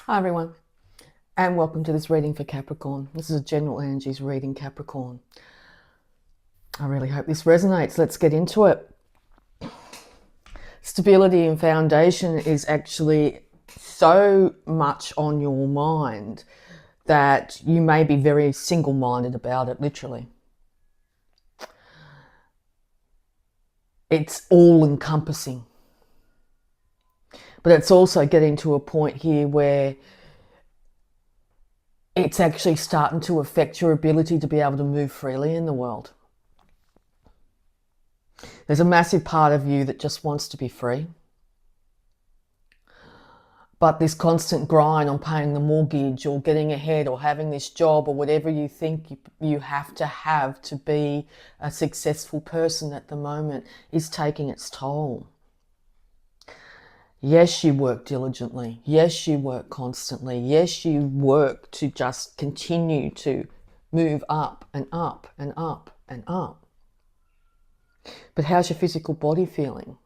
Hi everyone, and welcome to this reading for Capricorn. This is a general energies reading, Capricorn. I really hope this resonates. Let's get into it. Stability and foundation is actually so much on your mind that you may be very single-minded about it, literally. It's all-encompassing. But it's also getting to a point here where it's actually starting to affect your ability to be able to move freely in the world. There's a massive part of you that just wants to be free. But this constant grind on paying the mortgage or getting ahead or having this job or whatever you think you have to be a successful person at the moment is taking its toll. Yes, you work diligently. Yes, you work constantly. Yes, you work to just continue to move up and up and up and up. But how's your physical body feeling?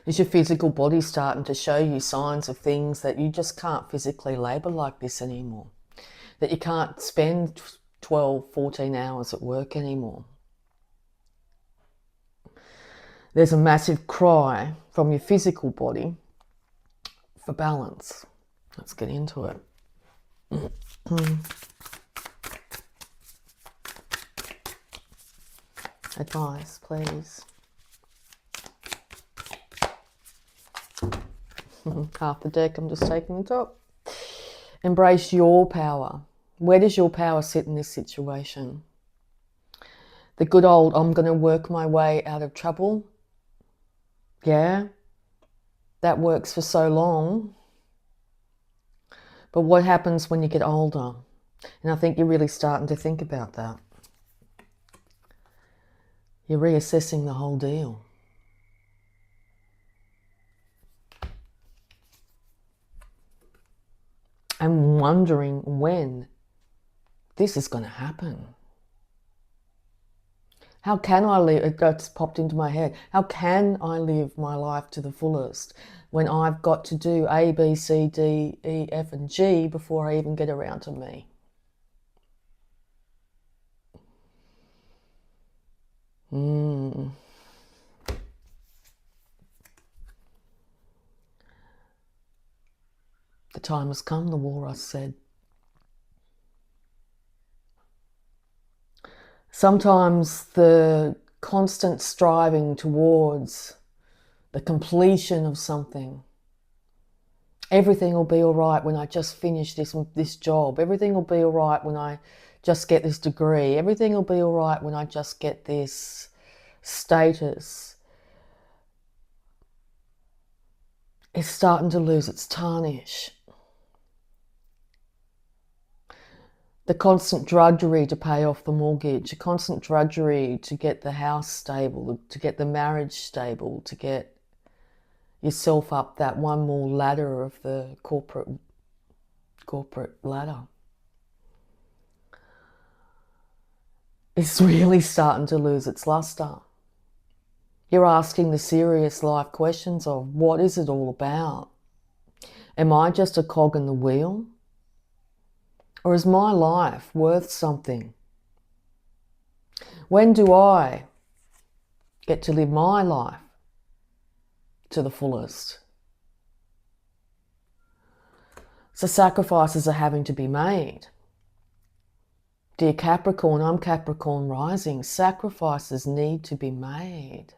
Is your physical body starting to show you signs of things that you just can't physically labour like this anymore? That you can't spend 12, 14 hours at work anymore? There's a massive cry from your physical body for balance. Let's get into it. Advice, please. Half the deck, I'm just taking the top. Embrace your power. Where does your power sit in this situation? The good old, I'm going to work my way out of trouble. Yeah, that works for so long. But what happens when you get older? And I think you're really starting to think about that. You're reassessing the whole deal. And wondering when this is going to happen. How can I live? It just popped into my head. How can I live my life to the fullest when I've got to do A, B, C, D, E, F, and G before I even get around to me? The time has come, the walrus said. Sometimes the constant striving towards the completion of something. Everything will be all right when I just finish this job. Everything will be all right when I just get this degree. Everything will be all right when I just get this status. It's starting to lose its tarnish. The constant drudgery to pay off the mortgage, the constant drudgery to get the house stable, to get the marriage stable, to get yourself up that one more ladder of the corporate ladder. It's really starting to lose its luster. You're asking the serious life questions of what is it all about? Am I just a cog in the wheel? Or is my life worth something? When do I get to live my life to the fullest? So sacrifices are having to be made. Dear Capricorn, I'm Capricorn rising. Sacrifices need to be made.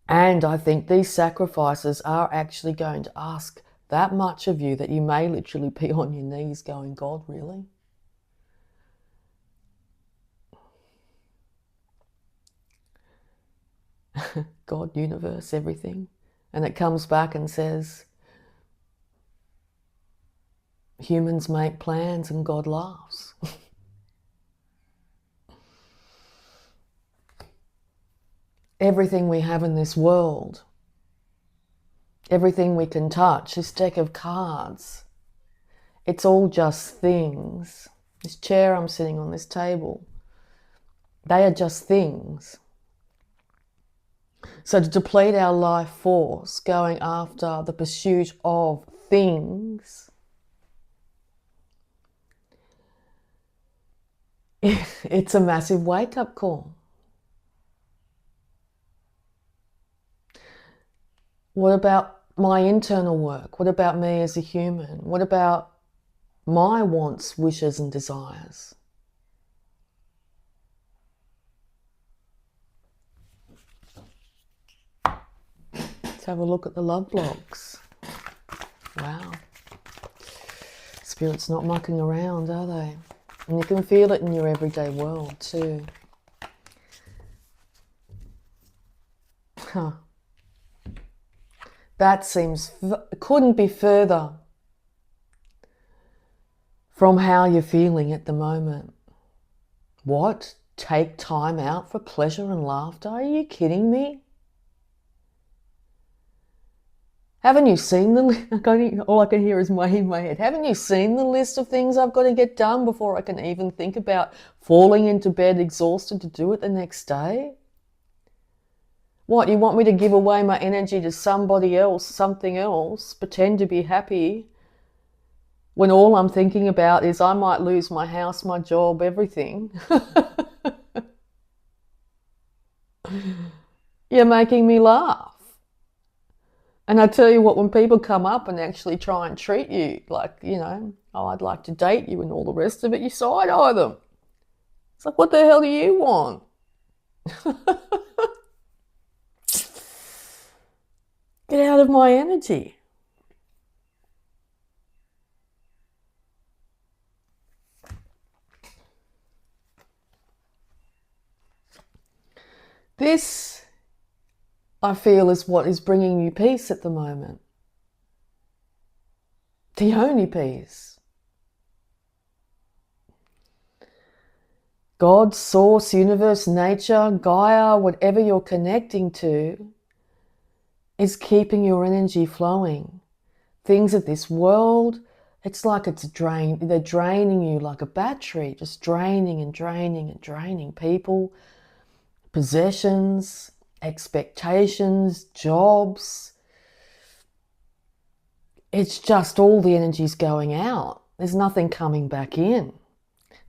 And I think these sacrifices are actually going to ask that much of you that you may literally be on your knees going, God, really? God, universe, everything. And it comes back and says, humans make plans and God laughs. Everything we have in this world, everything we can touch, this deck of cards, it's all just things. This chair I'm sitting on, this table, they are just things. So to deplete our life force going after the pursuit of things, it's a massive wake-up call. What about my internal work? What about me as a human? What about my wants, wishes, and desires? Let's have a look at the love blocks. Wow. Spirit's not mucking around, are they? And you can feel it in your everyday world too. Huh. That seems, couldn't be further from how you're feeling at the moment. What? Take time out for pleasure and laughter? Are you kidding me? Haven't you seen the all I can hear is in my head. Haven't you seen the list of things I've got to get done before I can even think about falling into bed exhausted to do it the next day? What, you want me to give away my energy to somebody else, something else, pretend to be happy, when all I'm thinking about is I might lose my house, my job, everything? You're making me laugh. And I tell you what, when people come up and actually try and treat you like, you know, oh, I'd like to date you and all the rest of it, you side-eye them. It's like, what the hell do you want? Get out of my energy. This, I feel, is what is bringing you peace at the moment. The only peace. God, source, universe, nature, Gaia, whatever you're connecting to, is keeping your energy flowing. Things of this world, it's like they're draining you like a battery, just draining and draining and draining. People, possessions, expectations, jobs. It's just all the energy's going out. There's nothing coming back in.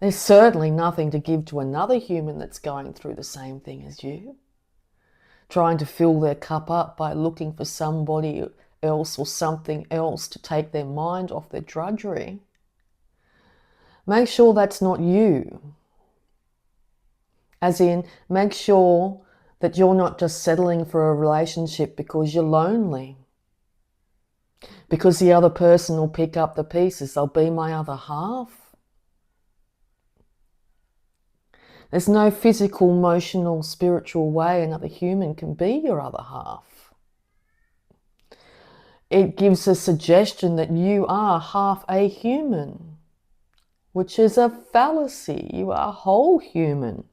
There's certainly nothing to give to another human that's going through the same thing as you, trying to fill their cup up by looking for somebody else or something else to take their mind off their drudgery. Make sure that's not you. As in, make sure that you're not just settling for a relationship because you're lonely, because the other person will pick up the pieces. They'll be my other half. There's no physical, emotional, spiritual way another human can be your other half. It gives a suggestion that you are half a human, which is a fallacy. You are whole human.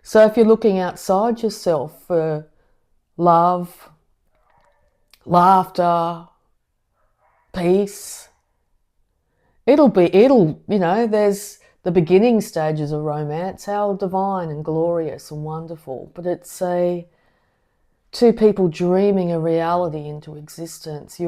So if you're looking outside yourself for love, laughter, peace, it'll, you know, there's the beginning stages of romance, how divine and glorious and wonderful, but it's two people dreaming a reality into existence.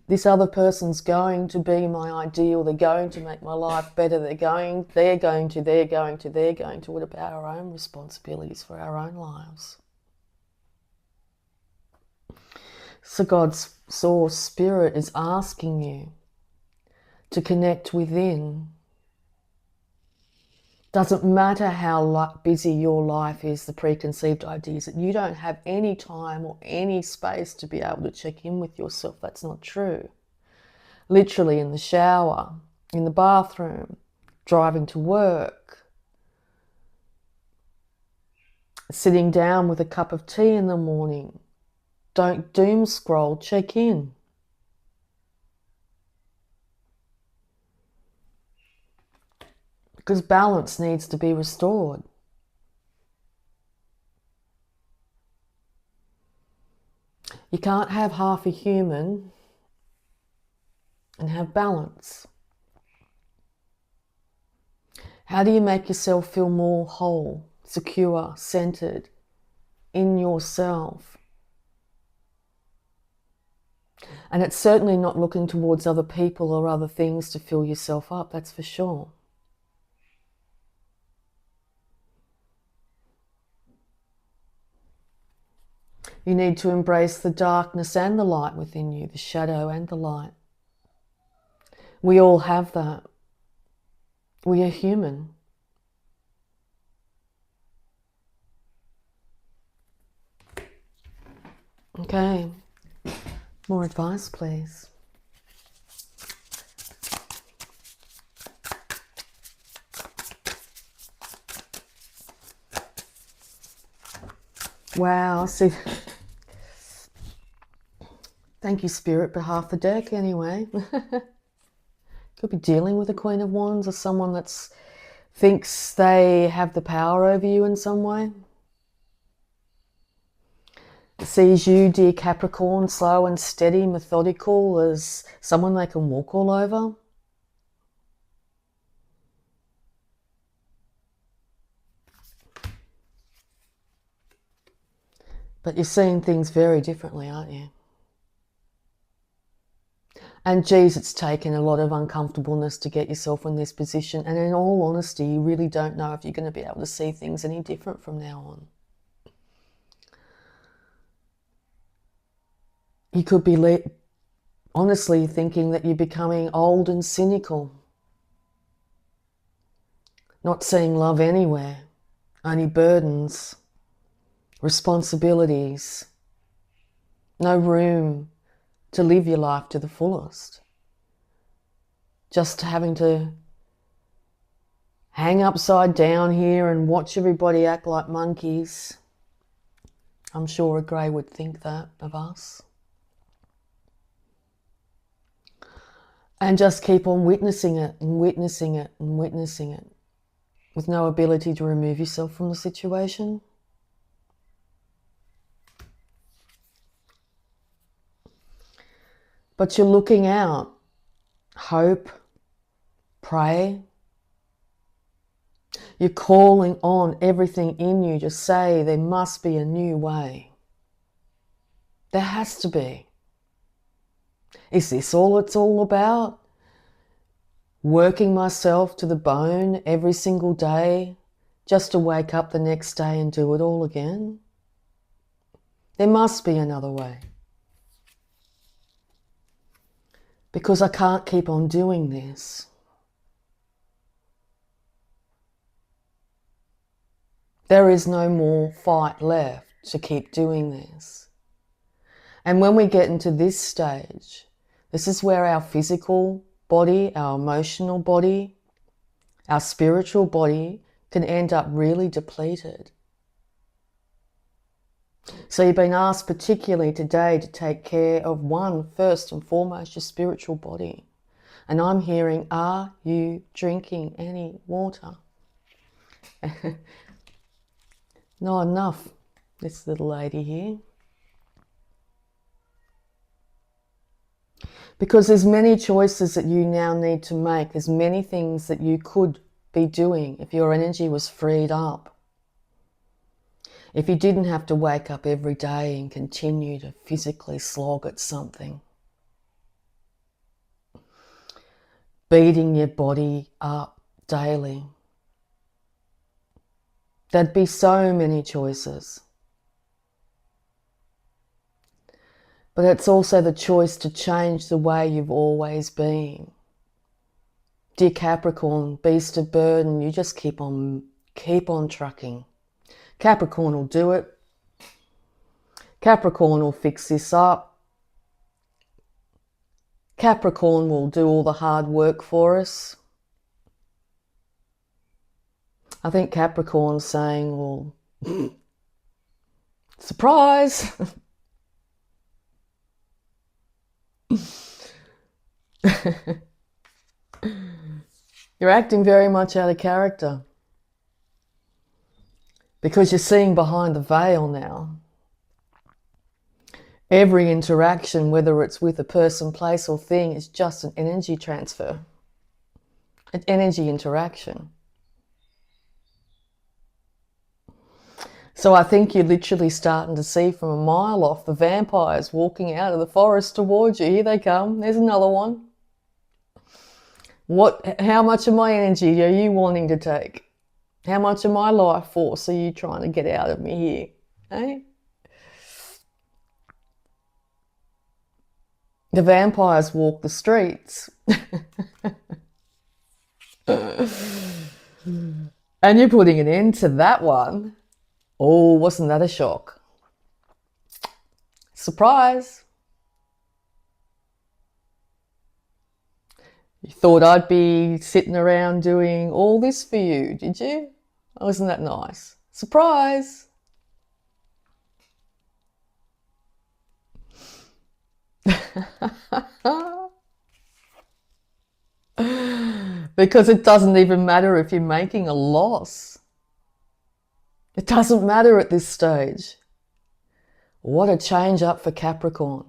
This other person's going to be my ideal. They're going to make my life better. They're going to. What about our own responsibilities for our own lives? So God's source spirit is asking you to connect within. Doesn't matter how busy your life is, the preconceived ideas that you don't have any time or any space to be able to check in with yourself. That's not true. Literally in the shower, in the bathroom, driving to work, sitting down with a cup of tea in the morning. Don't doom scroll, check in. Because balance needs to be restored. You can't have half a human and have balance. How do you make yourself feel more whole, secure, centered in yourself. And it's certainly not looking towards other people or other things to fill yourself up, that's for sure. You need to embrace the darkness and the light within you, the shadow and the light. We all have that. We are human. Okay, more advice, please. Wow, see, thank you, Spirit, for half the deck anyway. Could be dealing with a Queen of Wands or someone that thinks they have the power over you in some way. Sees you, dear Capricorn, slow and steady, methodical, as someone they can walk all over. But you're seeing things very differently, aren't you? And geez, it's taken a lot of uncomfortableness to get yourself in this position. And in all honesty, you really don't know if you're going to be able to see things any different from now on. You could be honestly thinking that you're becoming old and cynical. Not seeing love anywhere. Only burdens, responsibilities. No room to live your life to the fullest. Just having to hang upside down here and watch everybody act like monkeys. I'm sure a grey would think that of us. And just keep on witnessing it and witnessing it and witnessing it with no ability to remove yourself from the situation. But you're looking out. Hope. Pray. You're calling on everything in you to say there must be a new way. There has to be. Is this all it's all about? Working myself to the bone every single day just to wake up the next day and do it all again? There must be another way. Because I can't keep on doing this. There is no more fight left to keep doing this. And when we get into this stage, this is where our physical body, our emotional body, our spiritual body can end up really depleted. So you've been asked particularly today to take care of one, first and foremost, your spiritual body. And I'm hearing, are you drinking any water? Not enough, this little lady here. Because there's many choices that you now need to make. There's many things that you could be doing if your energy was freed up. If you didn't have to wake up every day and continue to physically slog at something. Beating your body up daily. There'd be so many choices. But it's also the choice to change the way you've always been. Dear Capricorn, beast of burden, you just keep on trucking. Capricorn will do it. Capricorn will fix this up. Capricorn will do all the hard work for us. I think Capricorn's saying, well, surprise! You're acting very much out of character. Because you're seeing behind the veil now. Every interaction, whether it's with a person, place or thing, is just an energy transfer. An energy interaction. So I think you're literally starting to see from a mile off the vampires walking out of the forest towards you. Here they come. There's another one. How much of my energy are you wanting to take? How much of my life force are you trying to get out of me here? Eh? The vampires walk the streets. And you're putting an end to that one. Oh, wasn't that a shock? Surprise. You thought I'd be sitting around doing all this for you, did you? Oh, isn't that nice? Surprise. Because it doesn't even matter if you're making a loss. It doesn't matter at this stage. What a change up for Capricorn.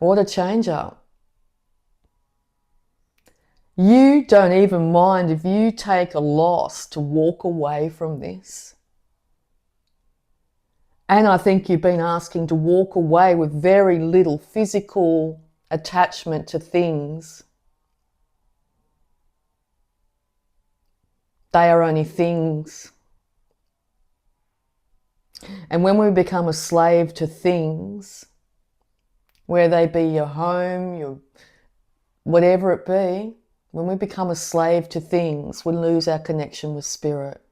What a change up. You don't even mind if you take a loss to walk away from this. And I think you've been asking to walk away with very little physical attachment to things. They are only things. And when we become a slave to things, where they be your home, your whatever it be, when we become a slave to things, we lose our connection with spirit.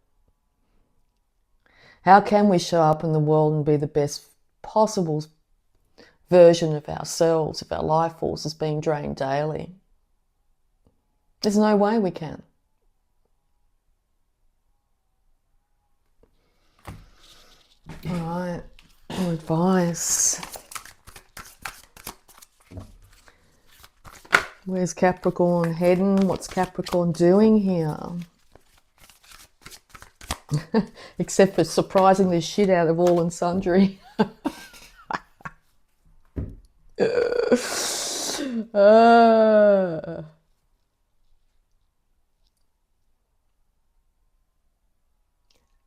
How can we show up in the world and be the best possible version of ourselves if our life force is being drained daily? There's no way we can. All right, more advice. Where's Capricorn heading? What's Capricorn doing here? Except for surprising the shit out of all and sundry.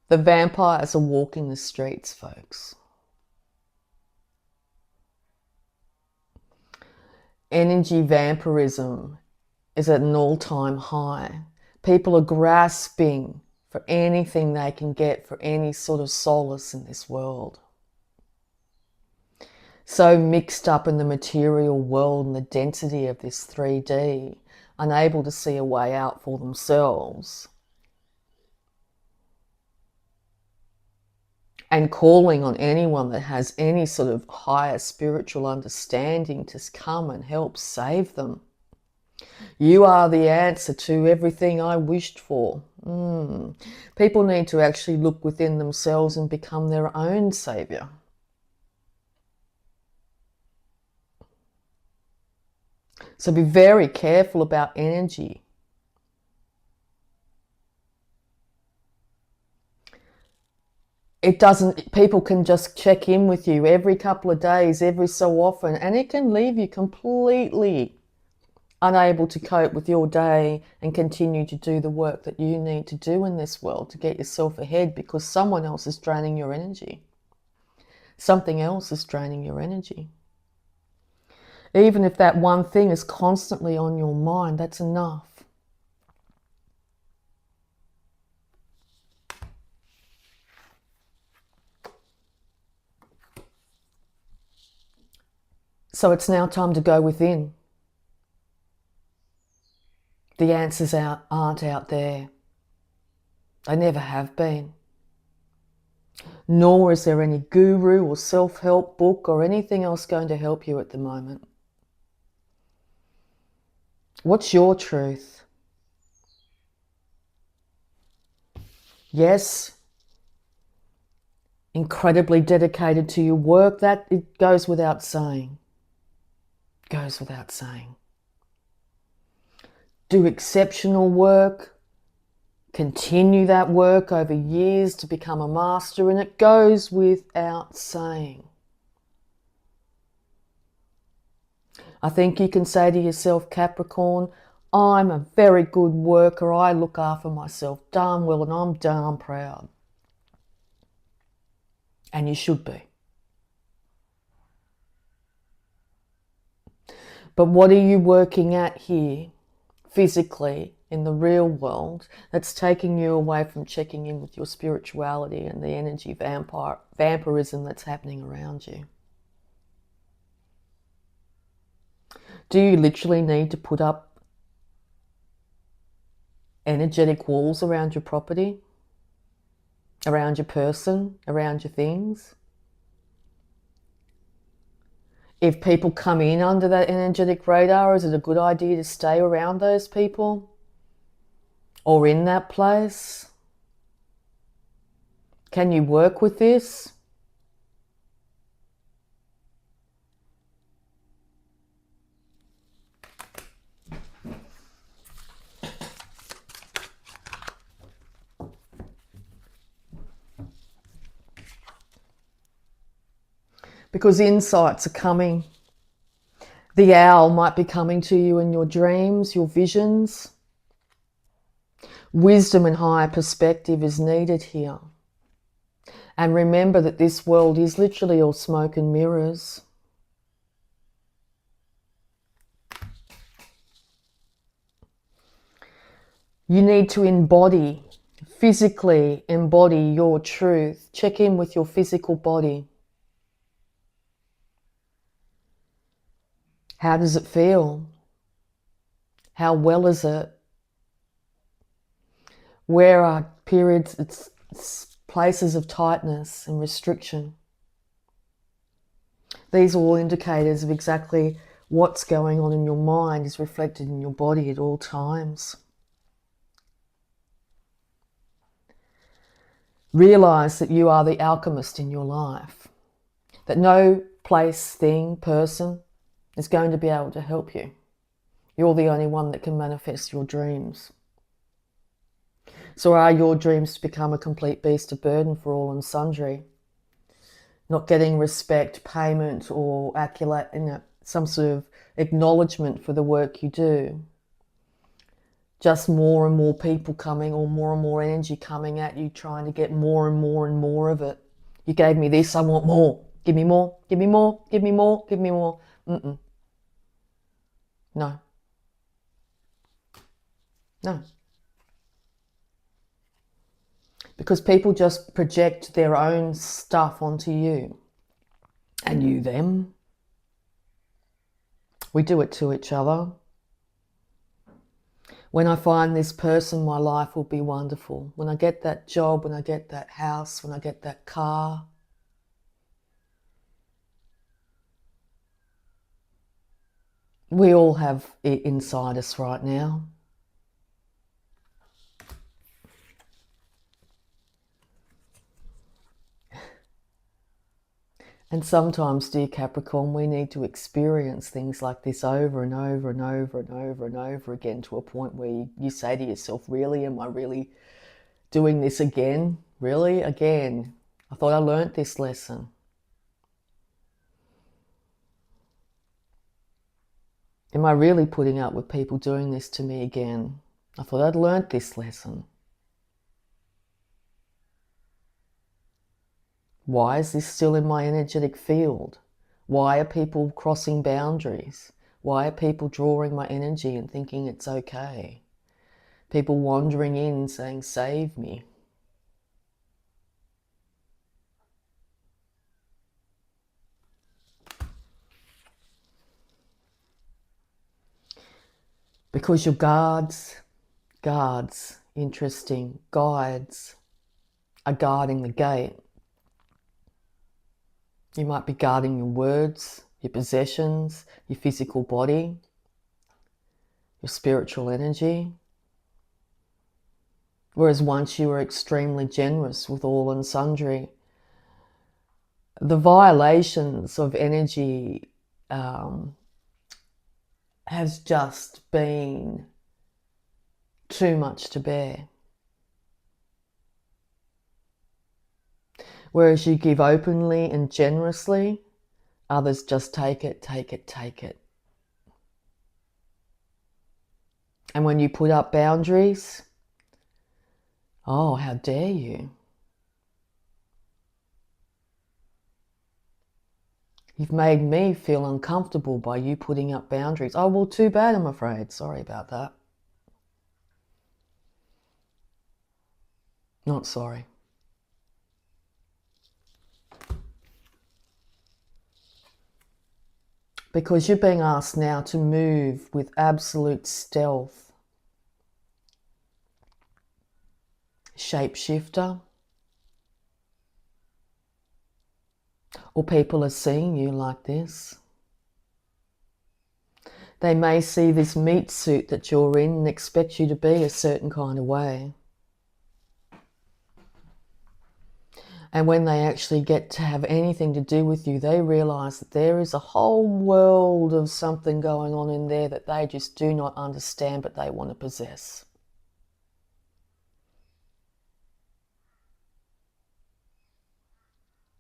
The vampires are walking the streets, folks. Energy vampirism is at an all-time high. People are grasping for anything they can get, for any sort of solace in this world. So mixed up in the material world and the density of this 3D, unable to see a way out for themselves. And calling on anyone that has any sort of higher spiritual understanding to come and help save them. You are the answer to everything I wished for. People need to actually look within themselves and become their own savior. So be very careful about energy. People can just check in with you every couple of days, every so often, and it can leave you completely unable to cope with your day and continue to do the work that you need to do in this world to get yourself ahead, because someone else is draining your energy. Something else is draining your energy. Even if that one thing is constantly on your mind, that's enough. So it's now time to go within. The answers aren't out there. They never have been. Nor is there any guru or self-help book or anything else going to help you at the moment. What's your truth? Yes, incredibly dedicated to your work, that it goes without saying. Goes without saying. Do exceptional work, continue that work over years to become a master, and it goes without saying. I think you can say to yourself, Capricorn, I'm a very good worker, I look after myself darn well, and I'm darn proud. And you should be. But what are you working at here, physically, in the real world, that's taking you away from checking in with your spirituality and the energy vampirism that's happening around you? Do you literally need to put up energetic walls around your property, around your person, around your things? If people come in under that energetic radar, is it a good idea to stay around those people or in that place? Can you work with this? Because insights are coming. The owl might be coming to you in your dreams, your visions. Wisdom and higher perspective is needed here. And remember that this world is literally all smoke and mirrors. You need to embody, physically embody your truth. Check in with your physical body. How does it feel? How well is it? Where are periods, it's places of tightness and restriction? These are all indicators of exactly what's going on in your mind is reflected in your body at all times. Realize that you are the alchemist in your life. That no place, thing, person is going to be able to help you. You're the only one that can manifest your dreams. So are your dreams to become a complete beast of burden for all and sundry? Not getting respect, payment, or accolade, some sort of acknowledgement for the work you do. Just more and more people coming, or more and more energy coming at you, trying to get more and more and more of it. You gave me this, I want more. Give me more, give me more, give me more, give me more. No. No. Because people just project their own stuff onto you. And you them. We do it to each other. When I find this person, my life will be wonderful. When I get that job, when I get that house, when I get that car. We all have it inside us right now. And sometimes, dear Capricorn, we need to experience things like this over and over and over and over and over again, to a point where you say to yourself, really, am I really doing this again? Really? Again? I thought I learnt this lesson. Am I really putting up with people doing this to me again? I thought I'd learnt this lesson. Why is this still in my energetic field? Why are people crossing boundaries? Why are people drawing my energy and thinking it's okay? People wandering in saying, save me. Because your guides, interesting, guides are guarding the gate. You might be guarding your words, your possessions, your physical body, your spiritual energy. Whereas once you were extremely generous with all and sundry, the violations of energy has just been too much to bear. Whereas you give openly and generously, others just take it, take it, take it. And when you put up boundaries, oh, how dare you? You've made me feel uncomfortable by you putting up boundaries. Oh, well, too bad, I'm afraid. Sorry about that. Not sorry. Because you're being asked now to move with absolute stealth. Shapeshifter. Or people are seeing you like this. They may see this meat suit that you're in and expect you to be a certain kind of way. And when they actually get to have anything to do with you, they realise that there is a whole world of something going on in there that they just do not understand, but they want to possess.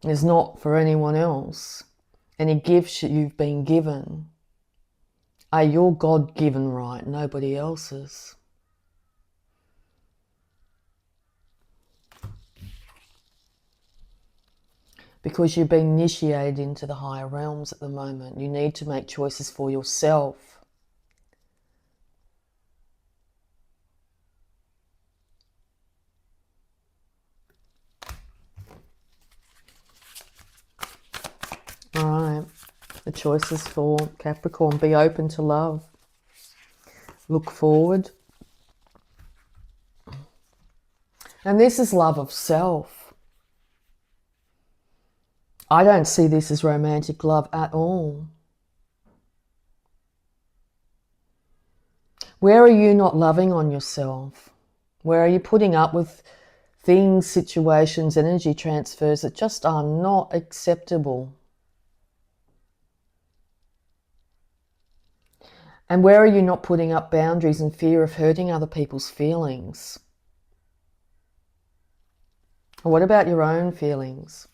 It's not for anyone else. Any gifts you've been given are your God-given right, nobody else's. Because you've been initiated into the higher realms at the moment. You need to make choices for yourself. All right. The choices for Capricorn: be open to love. Look forward. And this is love of self. I don't see this as romantic love at all. Where are you not loving on yourself? Where are you putting up with things, situations, energy transfers that just are not acceptable? And where are you not putting up boundaries in fear of hurting other people's feelings? And what about your own feelings?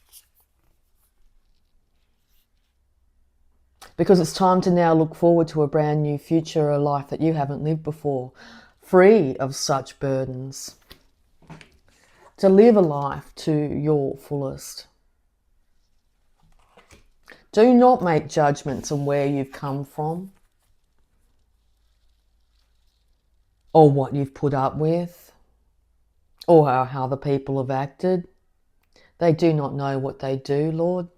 Because it's time to now look forward to a brand new future, a life that you haven't lived before, free of such burdens. To live a life to your fullest. Do not make judgments on where you've come from or what you've put up with or how the people have acted. They do not know what they do, Lord.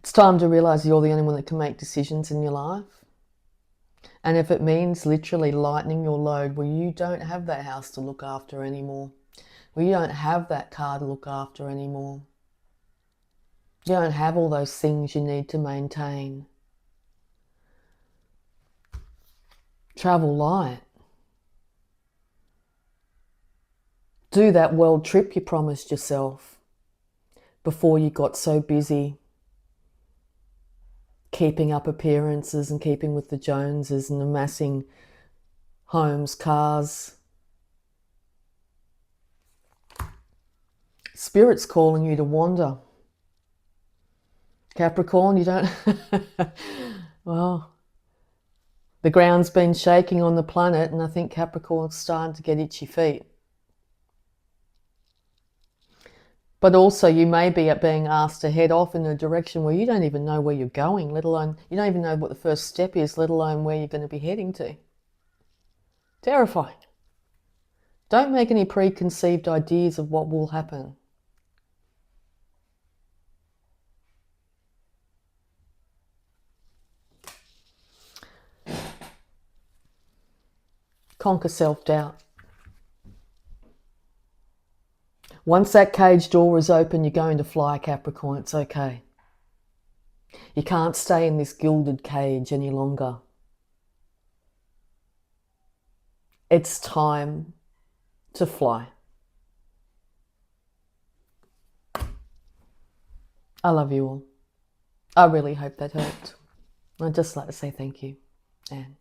It's time to realise you're the only one that can make decisions in your life. And if it means literally lightening your load, well, you don't have that house to look after anymore. Well, you don't have that car to look after anymore. You don't have all those things you need to maintain. Travel light. Do that world trip you promised yourself before you got so busy keeping up appearances and keeping with the Joneses and amassing homes, cars. Spirit's calling you to wander. Capricorn, you don't... Well, the ground's been shaking on the planet, and I think Capricorn's starting to get itchy feet. But also you may be being asked to head off in a direction where you don't even know where you're going, let alone, you don't even know what the first step is, let alone where you're going to be heading to. Terrifying. Don't make any preconceived ideas of what will happen. Conquer self-doubt. Once that cage door is open, you're going to fly, Capricorn. It's okay. You can't stay in this gilded cage any longer. It's time to fly. I love you all. I really hope that helped. I'd just like to say thank you and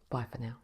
bye for now.